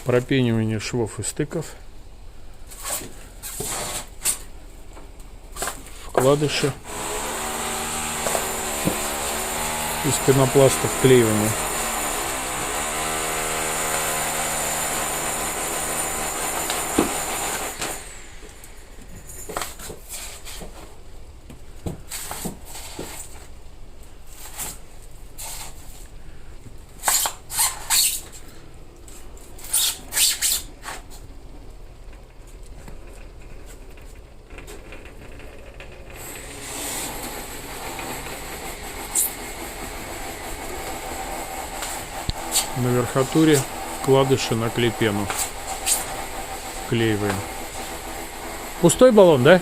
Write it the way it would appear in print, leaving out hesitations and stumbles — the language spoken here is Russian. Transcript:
Пропенивание швов и стыков. Вкладыши. Из пенопласта вклеивания. На верхотуре вкладыши на клейпену. Вклеиваем. Пустой баллон, да?